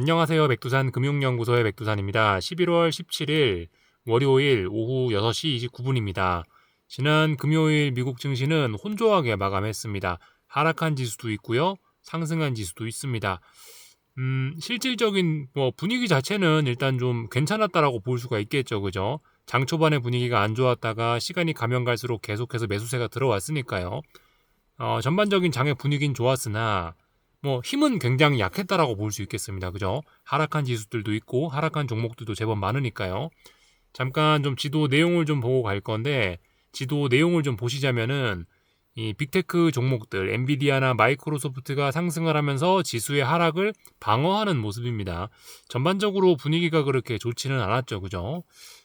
안녕하세요. 백두산 금융연구소의 백두산입니다. 11월 17일 월요일 오후 6시 29분입니다. 지난 금요일 미국 증시는 혼조하게 마감했습니다. 하락한 지수도 있고요. 상승한 지수도 있습니다. 실질적인 분위기 자체는 일단 좀 괜찮았다라고 볼 수가 있겠죠. 그죠? 장 초반에 분위기가 안 좋았다가 시간이 가면 갈수록 계속해서 매수세가 들어왔으니까요. 전반적인 장의 분위기는 좋았으나 힘은 굉장히 약했다라고 볼 수 있겠습니다. 그죠? 하락한 지수들도 있고 하락한 종목들도 제법 많으니까요. 잠깐 좀 지도 내용을 좀 보고 갈 건데 지도 내용을 좀 보시자면은 이 빅테크 종목들 엔비디아나 마이크로소프트가 상승을 하면서 지수의 하락을 방어하는 모습입니다. 전반적으로 분위기가 그렇게 좋지는 않았죠. 그죠?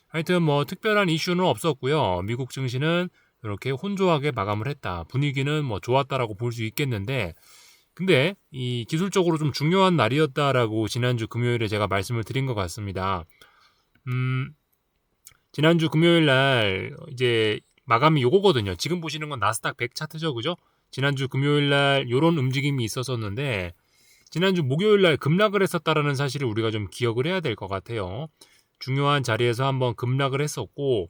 하여튼 특별한 이슈는 없었고요. 미국 증시는 이렇게 혼조하게 마감을 했다. 분위기는 좋았다라고 볼 수 있겠는데 근데 이 기술적으로 좀 중요한 날이었다라고 지난주 금요일에 제가 말씀을 드린 것 같습니다. 지난주 금요일 날 이제 마감이 요거거든요. 지금 보시는 건 나스닥 100 차트죠, 그죠? 지난주 금요일 날 요런 움직임이 있었었는데 지난주 목요일 날 급락을 했었다라는 사실을 우리가 좀 기억을 해야 될 것 같아요. 중요한 자리에서 한번 급락을 했었고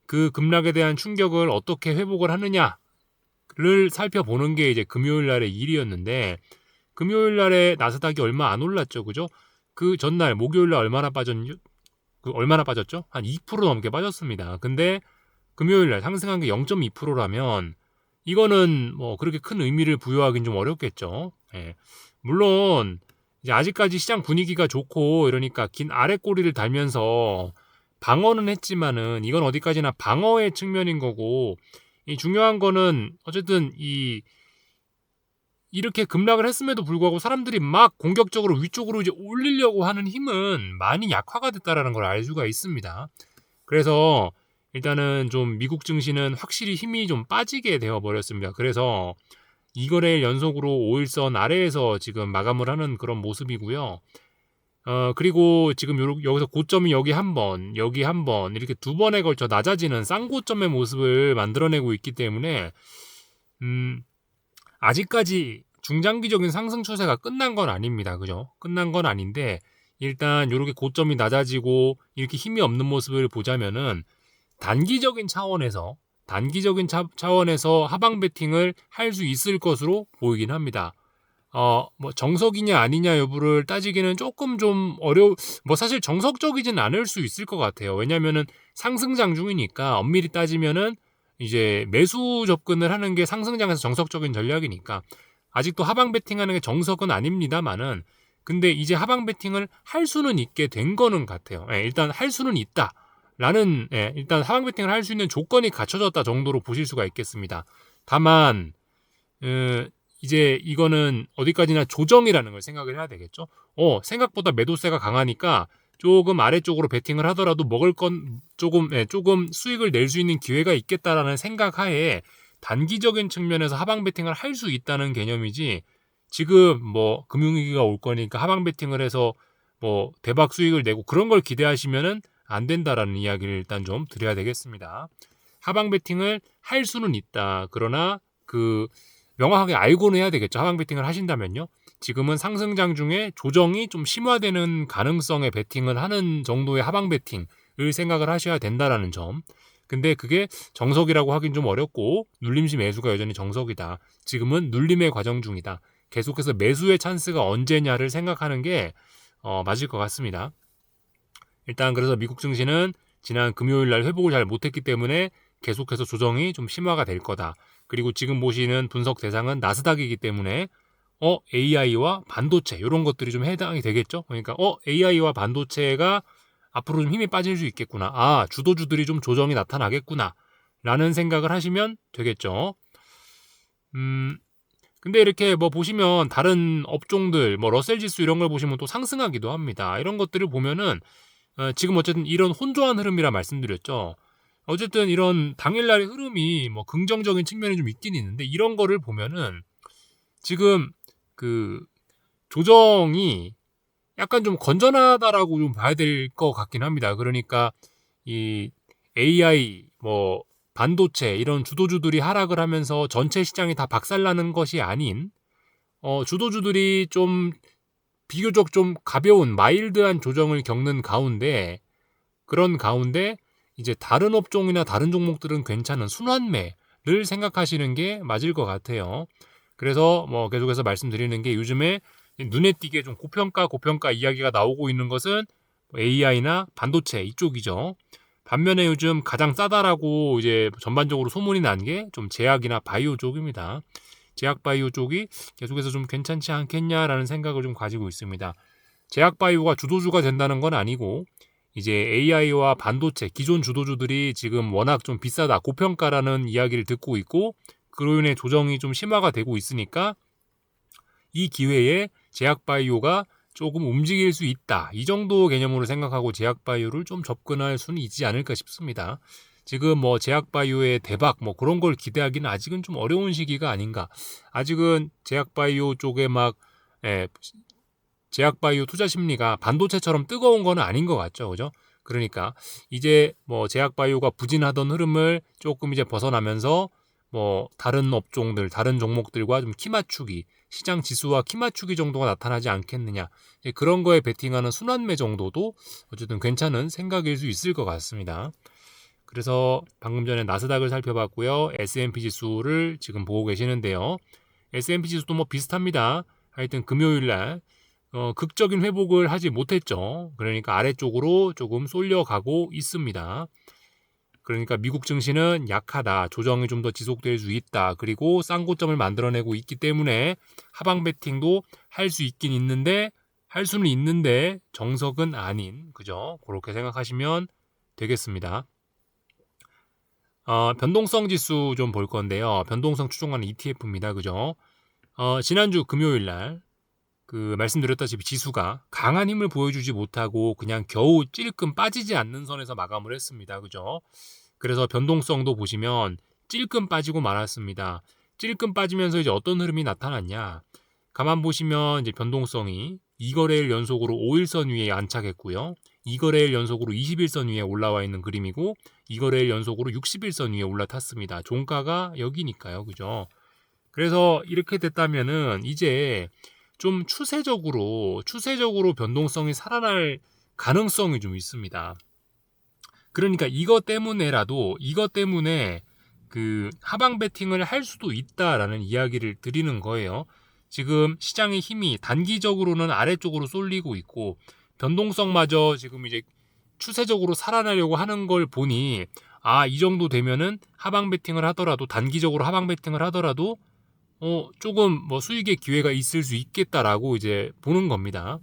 그 급락에 대한 충격을 어떻게 회복을 하느냐를 살펴보는 게 이제 금요일 날의 일이었는데 금요일 날에 나스닥이 얼마 안 올랐죠, 그죠? 그 전날 목요일 날 얼마나 빠졌죠? 한 2% 넘게 빠졌습니다. 근데 금요일 날 상승한 게 0.2%라면 이거는 그렇게 큰 의미를 부여하기는 좀 어렵겠죠. 예. 물론 이제 아직까지 시장 분위기가 좋고 이러니까 긴 아래 꼬리를 달면서 방어는 했지만은 이건 어디까지나 방어의 측면인 거고 이 중요한 거는 어쨌든 이렇게 급락을 했음에도 불구하고 사람들이 막 공격적으로 위쪽으로 이제 올리려고 하는 힘은 많이 약화가 됐다라는 걸 알 수가 있습니다. 그래서 일단은 좀 미국 증시는 확실히 힘이 좀 빠지게 되어 버렸습니다. 그래서 2거래일 연속으로 5일선 아래에서 지금 마감을 하는 그런 모습이고요. 그리고 지금 여기서 고점이 여기 한 번, 여기 한 번, 이렇게 두 번에 걸쳐 낮아지는 쌍고점의 모습을 만들어내고 있기 때문에, 아직까지 중장기적인 상승 추세가 끝난 건 아닙니다. 그죠? 끝난 건 아닌데, 일단 이렇게 고점이 낮아지고 이렇게 힘이 없는 모습을 보자면은 단기적인 차원에서 하방 베팅을 할 수 있을 것으로 보이긴 합니다. 정석이냐 아니냐 여부를 따지기는 조금 좀 사실 정석적이진 않을 수 있을 것 같아요. 왜냐면은 상승장 중이니까 엄밀히 따지면은 이제 매수 접근을 하는 게 상승장에서 정석적인 전략이니까 아직도 하방 베팅하는 게 정석은 아닙니다만은 근데 이제 하방 베팅을 할 수는 있게 된 거는 같아요. 예, 일단 할 수는 있다. 일단 하방 베팅을 할 수 있는 조건이 갖춰졌다 정도로 보실 수가 있겠습니다. 다만, 이제 이거는 어디까지나 조정이라는 걸 생각을 해야 되겠죠. 생각보다 매도세가 강하니까 조금 아래쪽으로 베팅을 하더라도 먹을 건 조금 수익을 낼 수 있는 기회가 있겠다라는 생각하에 단기적인 측면에서 하방 베팅을 할 수 있다는 개념이지 지금 금융위기가 올 거니까 하방 베팅을 해서 대박 수익을 내고 그런 걸 기대하시면은 안 된다라는 이야기를 일단 좀 드려야 되겠습니다. 하방 베팅을 할 수는 있다. 그러나 명확하게 알고는 해야 되겠죠. 하방 베팅을 하신다면요. 지금은 상승장 중에 조정이 좀 심화되는 가능성에 베팅을 하는 정도의 하방 베팅을 생각을 하셔야 된다라는 점. 근데 그게 정석이라고 하긴 좀 어렵고 눌림시 매수가 여전히 정석이다. 지금은 눌림의 과정 중이다. 계속해서 매수의 찬스가 언제냐를 생각하는 게 맞을 것 같습니다. 일단 그래서 미국 증시는 지난 금요일 날 회복을 잘 못했기 때문에 계속해서 조정이 좀 심화가 될 거다. 그리고 지금 보시는 분석 대상은 나스닥이기 때문에 AI와 반도체 이런 것들이 좀 해당이 되겠죠. 그러니까 AI와 반도체가 앞으로 좀 힘이 빠질 수 있겠구나. 주도주들이 좀 조정이 나타나겠구나. 라는 생각을 하시면 되겠죠. 근데 이렇게 보시면 다른 업종들, 러셀 지수 이런 걸 보시면 또 상승하기도 합니다. 이런 것들을 보면은 지금 어쨌든 이런 혼조한 흐름이라 말씀드렸죠. 어쨌든 이런 당일날의 흐름이 긍정적인 측면이 좀 있긴 있는데 이런 거를 보면은 지금 그 조정이 약간 좀 건전하다라고 좀 봐야 될 것 같긴 합니다. 그러니까 이 AI 반도체 이런 주도주들이 하락을 하면서 전체 시장이 다 박살나는 것이 아닌 주도주들이 좀 비교적 좀 가벼운 마일드한 조정을 겪는 가운데 그런 가운데 이제 다른 업종이나 다른 종목들은 괜찮은 순환매를 생각하시는 게 맞을 것 같아요. 그래서 뭐 계속해서 말씀드리는 게 요즘에 눈에 띄게 좀 고평가 이야기가 나오고 있는 것은 AI나 반도체 이쪽이죠. 반면에 요즘 가장 싸다라고 이제 전반적으로 소문이 난 게 좀 제약이나 바이오 쪽입니다. 제약 바이오 쪽이 계속해서 좀 괜찮지 않겠냐라는 생각을 좀 가지고 있습니다. 제약 바이오가 주도주가 된다는 건 아니고 이제 AI와 반도체 기존 주도주들이 지금 워낙 좀 비싸다 고평가라는 이야기를 듣고 있고 그로 인해 조정이 좀 심화가 되고 있으니까 이 기회에 제약 바이오가 조금 움직일 수 있다. 이 정도 개념으로 생각하고 제약 바이오를 좀 접근할 수는 있지 않을까 싶습니다. 지금 뭐 제약 바이오의 대박 뭐 그런 걸 기대하기는 아직은 좀 어려운 시기가 아닌가. 아직은 제약 바이오 쪽에 막 제약 바이오 투자 심리가 반도체처럼 뜨거운 건 아닌 것 같죠. 그죠? 그러니까 이제 뭐 제약 바이오가 부진하던 흐름을 조금 이제 벗어나면서 뭐 다른 업종들, 다른 종목들과 좀 키 맞추기, 시장 지수와 키 맞추기 정도가 나타나지 않겠느냐. 그런 거에 베팅하는 순환매 정도도 어쨌든 괜찮은 생각일 수 있을 것 같습니다. 그래서 방금 전에 나스닥을 살펴봤고요. S&P 지수를 지금 보고 계시는데요. S&P 지수도 뭐 비슷합니다. 하여튼 금요일 날 극적인 회복을 하지 못했죠. 그러니까 아래쪽으로 조금 쏠려가고 있습니다. 그러니까 미국 증시는 약하다. 조정이 좀 더 지속될 수 있다. 그리고 쌍고점을 만들어내고 있기 때문에 하방 베팅도 할 수 있긴 있는데 할 수는 있는데 정석은 아닌 그죠? 그렇게 생각하시면 되겠습니다. 변동성 지수 좀 볼 건데요. 변동성 추종하는 ETF입니다. 그죠? 지난주 금요일 날 말씀드렸다시피 지수가 강한 힘을 보여주지 못하고 그냥 겨우 찔끔 빠지지 않는 선에서 마감을 했습니다. 그죠? 그래서 변동성도 보시면 찔끔 빠지고 말았습니다. 찔끔 빠지면서 이제 어떤 흐름이 나타났냐? 가만 보시면 이제 변동성이 2거래일 연속으로 5일선 위에 안착했고요. 2거래일 연속으로 21선 위에 올라와 있는 그림이고 2거래일 연속으로 61선 위에 올라탔습니다. 종가가 여기니까요. 그죠? 그래서 이렇게 됐다면은 이제 좀 추세적으로 변동성이 살아날 가능성이 좀 있습니다. 그러니까 이것 때문에 하방 베팅을 할 수도 있다라는 이야기를 드리는 거예요. 지금 시장의 힘이 단기적으로는 아래쪽으로 쏠리고 있고 변동성마저 지금 이제 추세적으로 살아나려고 하는 걸 보니 이 정도 되면은 하방 베팅을 하더라도 단기적으로 하방 베팅을 하더라도 조금 뭐 수익의 기회가 있을 수 있겠다라고 이제 보는 겁니다.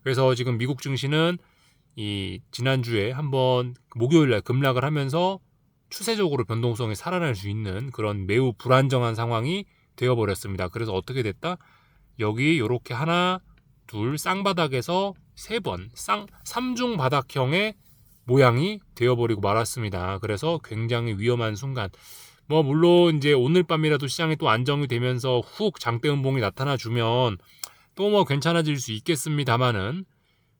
그래서 지금 미국 증시는 이 지난주에 한번 목요일날 급락을 하면서 추세적으로 변동성이 살아날 수 있는 그런 매우 불안정한 상황이 되어버렸습니다. 그래서 어떻게 됐다? 여기 이렇게 하나, 둘 쌍바닥에서 세 번 삼중 바닥형의 모양이 되어버리고 말았습니다. 그래서 굉장히 위험한 순간. 뭐 물론 이제 오늘 밤이라도 시장이 또 안정이 되면서 훅 장대 음봉이 나타나 주면 또 뭐 괜찮아질 수 있겠습니다만은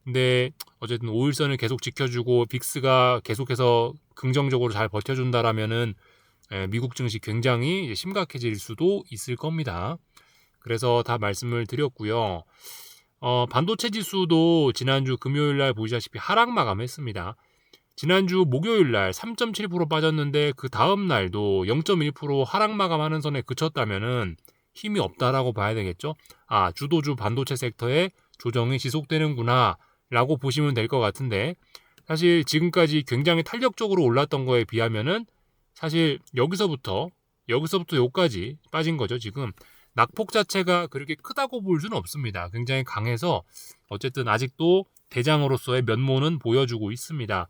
근데 어쨌든 5일선을 계속 지켜주고 빅스가 계속해서 긍정적으로 잘 버텨준다라면은 미국 증시 굉장히 심각해질 수도 있을 겁니다. 그래서 다 말씀을 드렸고요. 반도체 지수도 지난주 금요일 날 보시다시피 하락 마감했습니다. 지난주 목요일 날 3.7% 빠졌는데 그 다음 날도 0.1% 하락 마감하는 선에 그쳤다면은 힘이 없다라고 봐야 되겠죠. 주도주 반도체 섹터에 조정이 지속되는구나 라고 보시면 될 것 같은데 사실 지금까지 굉장히 탄력적으로 올랐던 거에 비하면은 사실 여기서부터 여기까지 빠진 거죠. 지금 낙폭 자체가 그렇게 크다고 볼 수는 없습니다. 굉장히 강해서 어쨌든 아직도 대장으로서의 면모는 보여주고 있습니다.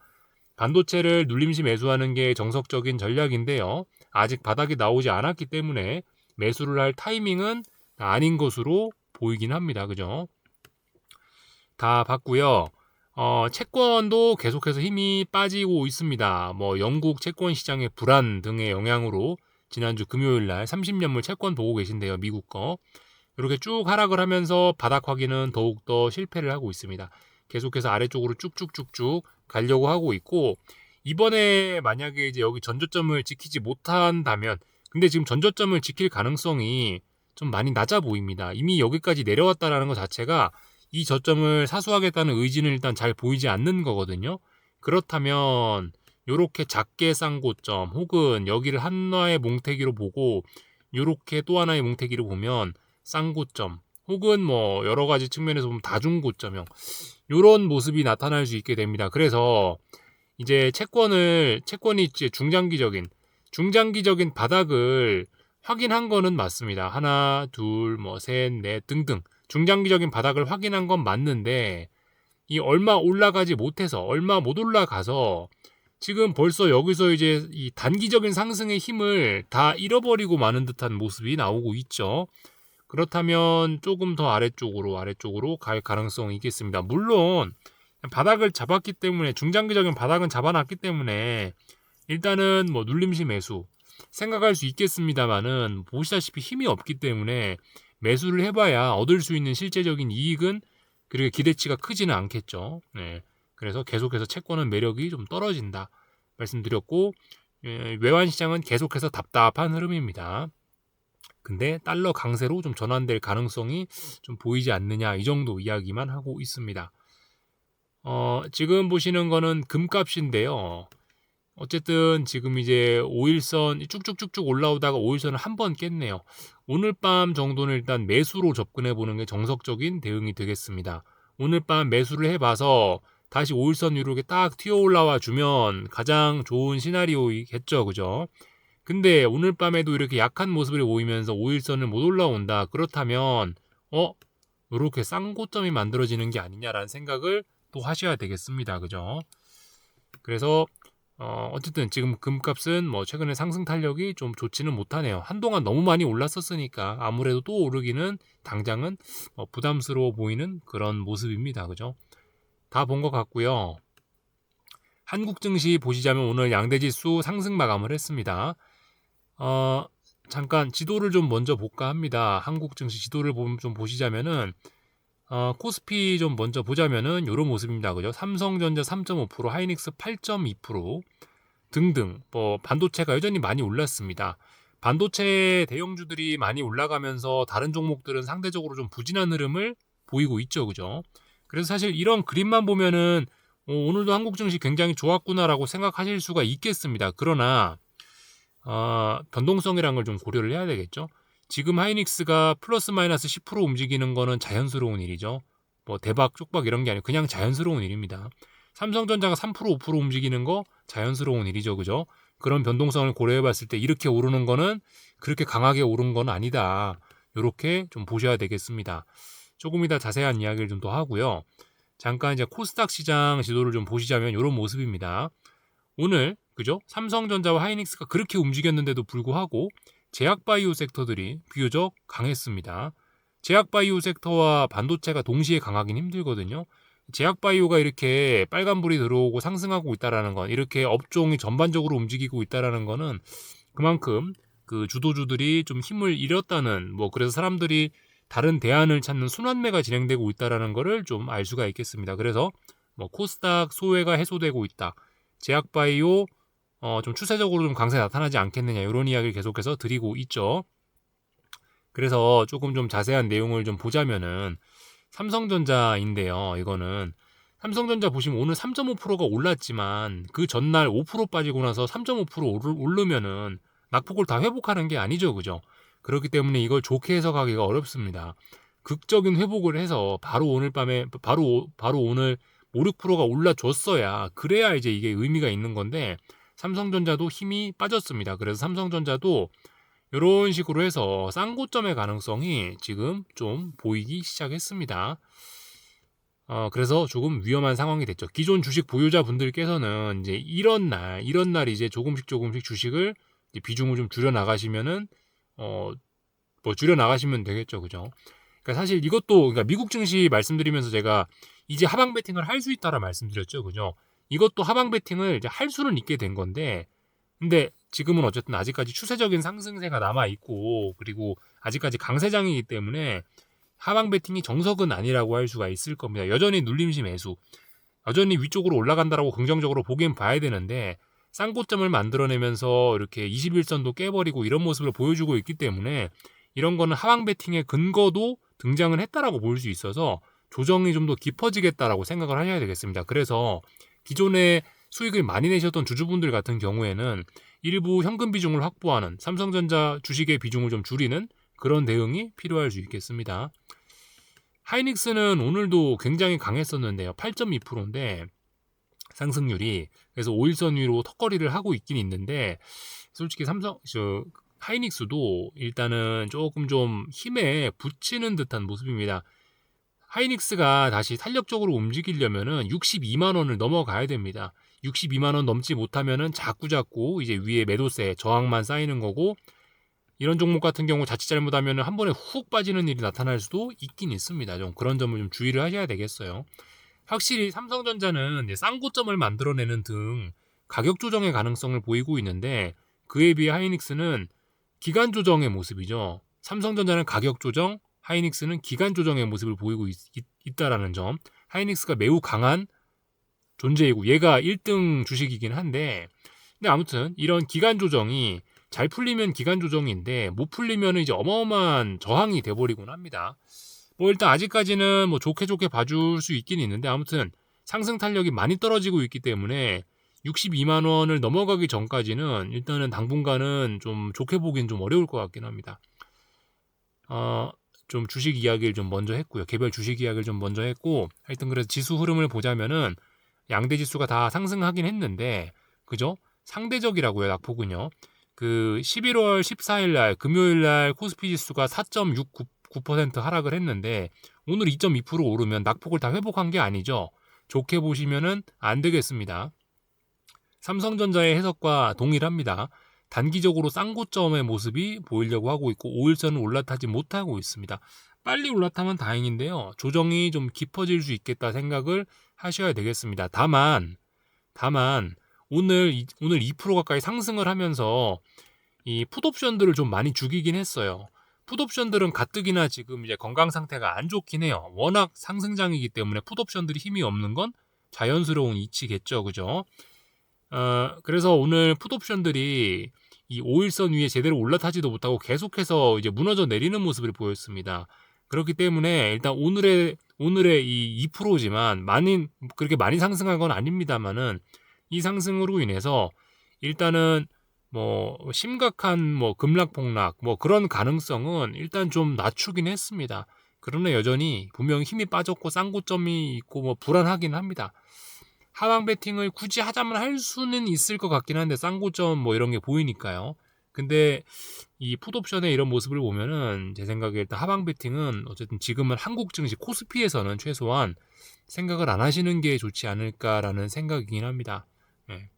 반도체를 눌림시 매수하는 게 정석적인 전략인데요. 아직 바닥이 나오지 않았기 때문에 매수를 할 타이밍은 아닌 것으로 보이긴 합니다. 그죠? 다 봤고요. 채권도 계속해서 힘이 빠지고 있습니다. 뭐 영국 채권 시장의 불안 등의 영향으로 지난주 금요일 날 30년물 채권 보고 계신데요. 미국 거. 이렇게 쭉 하락을 하면서 바닥 확인은 더욱더 실패를 하고 있습니다. 계속해서 아래쪽으로 쭉쭉쭉쭉 가려고 하고 있고 이번에 만약에 이제 여기 전저점을 지키지 못한다면 근데 지금 전저점을 지킬 가능성이 좀 많이 낮아 보입니다. 이미 여기까지 내려왔다라는 것 자체가 이 저점을 사수하겠다는 의지는 일단 잘 보이지 않는 거거든요. 그렇다면 요렇게 작게 쌍고점 혹은 여기를 하나의 몽태기로 보고 요렇게 또 하나의 몽태기로 보면 쌍고점 혹은 뭐 여러 가지 측면에서 보면 다중고점형 요런 모습이 나타날 수 있게 됩니다. 그래서 이제 채권이 이제 중장기적인 바닥을 확인한 거는 맞습니다. 하나, 둘, 뭐 셋, 넷 등등 중장기적인 바닥을 확인한 건 맞는데 이 얼마 올라가지 못해서 얼마 못 올라가서 지금 벌써 여기서 이제 이 단기적인 상승의 힘을 다 잃어버리고 마는 듯한 모습이 나오고 있죠. 그렇다면 조금 더 아래쪽으로 갈 가능성이 있겠습니다. 물론 바닥을 잡았기 때문에 중장기적인 바닥은 잡아놨기 때문에 일단은 뭐 눌림시 매수 생각할 수 있겠습니다만은 보시다시피 힘이 없기 때문에 매수를 해봐야 얻을 수 있는 실제적인 이익은 그렇게 기대치가 크지는 않겠죠. 네. 그래서 계속해서 채권은 매력이 좀 떨어진다 말씀드렸고 외환 시장은 계속해서 답답한 흐름입니다. 근데 달러 강세로 좀 전환될 가능성이 좀 보이지 않느냐 이 정도 이야기만 하고 있습니다. 지금 보시는 거는 금값인데요. 어쨌든 지금 이제 5일선 쭉쭉쭉쭉 올라오다가 5일선을 한 번 깼네요. 오늘 밤 정도는 일단 매수로 접근해 보는 게 정석적인 대응이 되겠습니다. 오늘 밤 매수를 해봐서 다시 5일선 위로 이렇게 딱 튀어 올라와 주면 가장 좋은 시나리오이겠죠, 그죠? 근데 오늘 밤에도 이렇게 약한 모습을 보이면서 5일선을 못 올라온다. 그렇다면 이렇게 쌍고점이 만들어지는 게 아니냐라는 생각을 또 하셔야 되겠습니다, 그죠? 그래서 어쨌든 지금 금값은 뭐 최근에 상승 탄력이 좀 좋지는 못하네요. 한동안 너무 많이 올랐었으니까 아무래도 또 오르기는 당장은 부담스러워 보이는 그런 모습입니다. 그죠? 다 본 것 같고요. 한국 증시 보시자면 오늘 양대지수 상승 마감을 했습니다. 잠깐 지도를 좀 먼저 볼까 합니다. 한국 증시 지도를 좀 보시자면은 코스피 좀 먼저 보자면은 이런 모습입니다. 그죠? 삼성전자 3.5%, 하이닉스 8.2% 등등 뭐 반도체가 여전히 많이 올랐습니다. 반도체 대형주들이 많이 올라가면서 다른 종목들은 상대적으로 좀 부진한 흐름을 보이고 있죠. 그죠? 그래서 사실 이런 그림만 보면은 오늘도 한국 증시 굉장히 좋았구나라고 생각하실 수가 있겠습니다. 그러나 변동성이라는 걸 좀 고려를 해야 되겠죠. 지금 하이닉스가 플러스 마이너스 10% 움직이는 거는 자연스러운 일이죠. 뭐 대박 쪽박 이런 게 아니고 그냥 자연스러운 일입니다. 삼성전자가 3% 5% 움직이는 거 자연스러운 일이죠. 그죠? 그런 변동성을 고려해 봤을 때 이렇게 오르는 거는 그렇게 강하게 오른 건 아니다. 이렇게 좀 보셔야 되겠습니다. 조금 이따 자세한 이야기를 좀 더 하고요. 잠깐 이제 코스닥 시장 지도를 좀 보시자면 이런 모습입니다. 오늘 그죠? 삼성전자와 하이닉스가 그렇게 움직였는데도 불구하고 제약바이오 섹터들이 비교적 강했습니다. 제약바이오 섹터와 반도체가 동시에 강하긴 힘들거든요. 제약바이오가 이렇게 빨간불이 들어오고 상승하고 있다라는 건 이렇게 업종이 전반적으로 움직이고 있다라는 거는 그만큼 그 주도주들이 좀 힘을 잃었다는 뭐 그래서 사람들이 다른 대안을 찾는 순환매가 진행되고 있다라는 거를 좀 알 수가 있겠습니다. 그래서 뭐 코스닥 소외가 해소되고 있다. 제약바이오 좀 추세적으로 좀 강세 나타나지 않겠느냐 이런 이야기를 계속해서 드리고 있죠. 그래서 조금 좀 자세한 내용을 좀 보자면은 삼성전자인데요. 이거는 삼성전자 보시면 오늘 3.5%가 올랐지만 그 전날 5% 빠지고 나서 3.5% 오르면은 낙폭을 다 회복하는 게 아니죠. 그죠? 그렇기 때문에 이걸 좋게 해석하기가 어렵습니다. 극적인 회복을 해서 바로 오늘 밤에 바로 오늘 5, 6%가 올라줬어야 그래야 이제 이게 의미가 있는 건데 삼성전자도 힘이 빠졌습니다. 그래서 삼성전자도 이런 식으로 해서 쌍고점의 가능성이 지금 좀 보이기 시작했습니다. 그래서 조금 위험한 상황이 됐죠. 기존 주식 보유자분들께서는 이제 이런 날 이제 조금씩 주식을 이제 비중을 좀 줄여 나가시면은 뭐 줄여 나가시면 되겠죠, 그죠? 그러니까 사실 이것도 그러니까 미국 증시 말씀드리면서 제가 이제 하방 베팅을 할 수 있다라 말씀드렸죠, 그죠? 이것도 하방 베팅을 이제 할 수는 있게 된 건데, 근데 지금은 어쨌든 아직까지 추세적인 상승세가 남아 있고 그리고 아직까지 강세장이기 때문에 하방 베팅이 정석은 아니라고 할 수가 있을 겁니다. 여전히 눌림시 매수, 여전히 위쪽으로 올라간다라고 긍정적으로 보긴 봐야 되는데 쌍고점을 만들어내면서 이렇게 21선도 깨버리고 이런 모습을 보여주고 있기 때문에 이런 거는 하방 베팅의 근거도 등장을 했다라고 볼 수 있어서 조정이 좀 더 깊어지겠다라고 생각을 하셔야 되겠습니다. 그래서 기존에 수익을 많이 내셨던 주주분들 같은 경우에는 일부 현금 비중을 확보하는, 삼성전자 주식의 비중을 좀 줄이는 그런 대응이 필요할 수 있겠습니다. 하이닉스는 오늘도 굉장히 강했었는데요. 8.2%인데 상승률이, 그래서 5일선 위로 턱걸이를 하고 있긴 있는데, 솔직히 하이닉스도 일단은 조금 좀 힘에 붙이는 듯한 모습입니다. 하이닉스가 다시 탄력적으로 움직이려면은 62만 원을 넘어가야 됩니다. 62만 원 넘지 못하면은 자꾸 이제 위에 매도세 저항만 쌓이는 거고, 이런 종목 같은 경우 자칫 잘못하면 한 번에 훅 빠지는 일이 나타날 수도 있긴 있습니다. 좀 그런 점을 좀 주의를 하셔야 되겠어요. 확실히 삼성전자는 쌍고점을 만들어내는 등 가격 조정의 가능성을 보이고 있는데, 그에 비해 하이닉스는 기간 조정의 모습이죠. 삼성전자는 가격 조정, 하이닉스는 기간 조정의 모습을 보이고 있다라는 점. 하이닉스가 매우 강한 존재이고 얘가 1등 주식이긴 한데, 근데 아무튼 이런 기간 조정이 잘 풀리면 기간 조정인데 못 풀리면 이제 어마어마한 저항이 돼버리곤 합니다. 뭐 일단 아직까지는 뭐 좋게 봐줄 수 있긴 있는데, 아무튼 상승 탄력이 많이 떨어지고 있기 때문에 62만 원을 넘어가기 전까지는 일단은 당분간은 좀 좋게 보기는 좀 어려울 것 같긴 합니다. 좀 주식 이야기를 좀 먼저 했고요. 개별 주식 이야기를 좀 먼저 했고, 하여튼 그래서 지수 흐름을 보자면은 양대 지수가 다 상승하긴 했는데, 그죠? 상대적이라고요, 낙폭은요. 그 11월 14일 날 금요일 날 코스피 지수가 4.69% 하락을 했는데 오늘 2.2% 오르면 낙폭을 다 회복한 게 아니죠. 좋게 보시면은 안 되겠습니다. 삼성전자의 해석과 동일합니다. 단기적으로 쌍고점의 모습이 보이려고 하고 있고 5일선은 올라타지 못하고 있습니다. 빨리 올라타면 다행인데요. 조정이 좀 깊어질 수 있겠다 생각을 하셔야 되겠습니다. 다만 오늘 2% 가까이 상승을 하면서 이 풋옵션들을 좀 많이 죽이긴 했어요. 풋옵션들은 가뜩이나 지금 이제 건강 상태가 안 좋긴 해요. 워낙 상승장이기 때문에 풋옵션들이 힘이 없는 건 자연스러운 이치겠죠, 그죠? 그래서 오늘 풋옵션들이 이 5일선 위에 제대로 올라타지도 못하고 계속해서 이제 무너져 내리는 모습을 보였습니다. 그렇기 때문에 일단 오늘의 이 2%지만 그렇게 많이 상승한 건 아닙니다만은, 이 상승으로 인해서 일단은 뭐 심각한 뭐 급락폭락 뭐 그런 가능성은 일단 좀 낮추긴 했습니다. 그러나 여전히 분명 힘이 빠졌고 쌍고점이 있고 뭐 불안하긴 합니다. 하방 배팅을 굳이 하자면 할 수는 있을 것 같긴 한데, 쌍고점 뭐 이런 게 보이니까요. 근데 이 풋옵션의 이런 모습을 보면은 제 생각에 일단 하방 배팅은 어쨌든 지금은 한국 증시 코스피에서는 최소한 생각을 안 하시는 게 좋지 않을까라는 생각이긴 합니다. 네.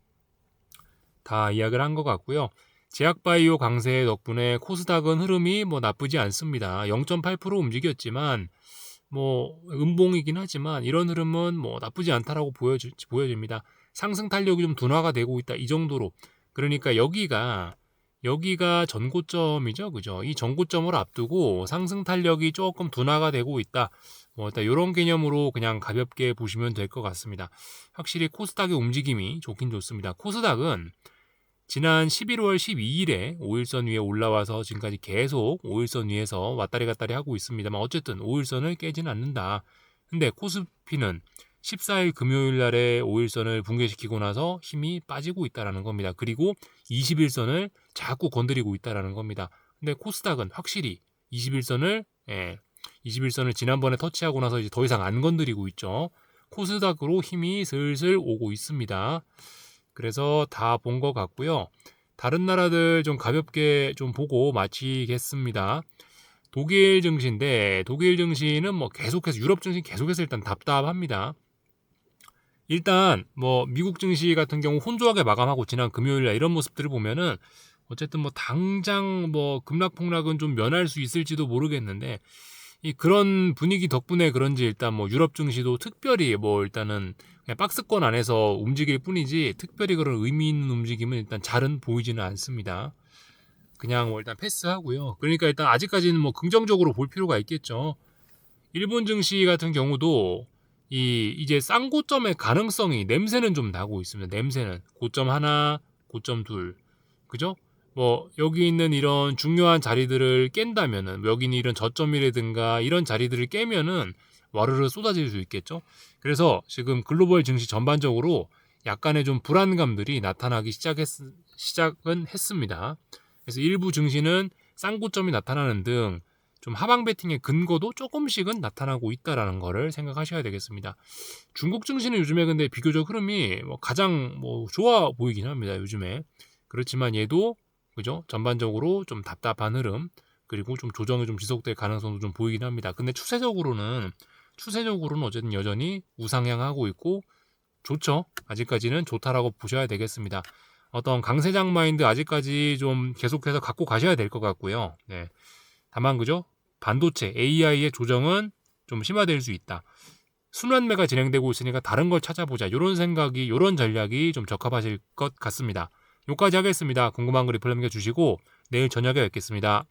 다 이야기를 한 것 같고요. 제약바이오 강세 덕분에 코스닥은 흐름이 뭐 나쁘지 않습니다. 0.8% 움직였지만 뭐 음봉이긴 하지만 이런 흐름은 뭐 나쁘지 않다라고 보여집니다. 상승 탄력이 좀 둔화가 되고 있다, 이 정도로. 그러니까 여기가 전고점이죠, 그죠? 이 전고점을 앞두고 상승 탄력이 조금 둔화가 되고 있다. 뭐 일단 이런 개념으로 그냥 가볍게 보시면 될 것 같습니다. 확실히 코스닥의 움직임이 좋긴 좋습니다. 코스닥은 지난 11월 12일에 5일선 위에 올라와서 지금까지 계속 5일선 위에서 왔다리 갔다리 하고 있습니다만, 어쨌든 5일선을 깨지는 않는다. 근데 코스피는 14일 금요일 날에 5일선을 붕괴시키고 나서 힘이 빠지고 있다는 겁니다. 그리고 21선을 자꾸 건드리고 있다는 겁니다. 근데 코스닥은 확실히 21선을 지난번에 터치하고 나서 이제 더 이상 안 건드리고 있죠. 코스닥으로 힘이 슬슬 오고 있습니다. 그래서 다 본 것 같고요. 다른 나라들 좀 가볍게 좀 보고 마치겠습니다. 독일 증시인데, 독일 증시는 뭐 계속해서, 유럽 증시 계속해서 일단 답답합니다. 일단 뭐 미국 증시 같은 경우 혼조하게 마감하고 지난 금요일날 이런 모습들을 보면은 어쨌든 뭐 당장 뭐 급락폭락은 좀 면할 수 있을지도 모르겠는데, 이 그런 분위기 덕분에 그런지 일단 뭐 유럽 증시도 특별히 뭐 일단은 그냥 박스권 안에서 움직일 뿐이지 특별히 그런 의미 있는 움직임은 일단 잘은 보이지는 않습니다. 그냥 뭐 일단 패스하고요. 그러니까 일단 아직까지는 뭐 긍정적으로 볼 필요가 있겠죠. 일본 증시 같은 경우도 이제 쌍고점의 가능성이, 냄새는 좀 나고 있습니다. 냄새는 고점 하나, 고점 둘, 그죠? 뭐 여기 있는 이런 중요한 자리들을 깬다면은, 여기 있는 이런 저점이라든가 이런 자리들을 깨면은 와르르 쏟아질 수 있겠죠. 그래서 지금 글로벌 증시 전반적으로 약간의 좀 불안감들이 나타나기 시작은 했습니다. 그래서 일부 증시는 쌍고점이 나타나는 등 좀 하방 베팅의 근거도 조금씩은 나타나고 있다라는 거를 생각하셔야 되겠습니다. 중국 증시는 요즘에 근데 비교적 흐름이 가장 좋아 보이긴 합니다. 요즘에. 그렇지만 얘도 그죠? 전반적으로 좀 답답한 흐름, 그리고 좀 조정이 좀 지속될 가능성도 좀 보이긴 합니다. 근데 추세적으로는 어쨌든 여전히 우상향하고 있고 좋죠. 아직까지는 좋다라고 보셔야 되겠습니다. 어떤 강세장 마인드 아직까지 좀 계속해서 갖고 가셔야 될 것 같고요. 네. 다만 그죠? 반도체 AI의 조정은 좀 심화될 수 있다. 순환매가 진행되고 있으니까 다른 걸 찾아보자. 이런 전략이 좀 적합하실 것 같습니다. 여기까지 하겠습니다. 궁금한 거 리플 남겨주시고 내일 저녁에 뵙겠습니다.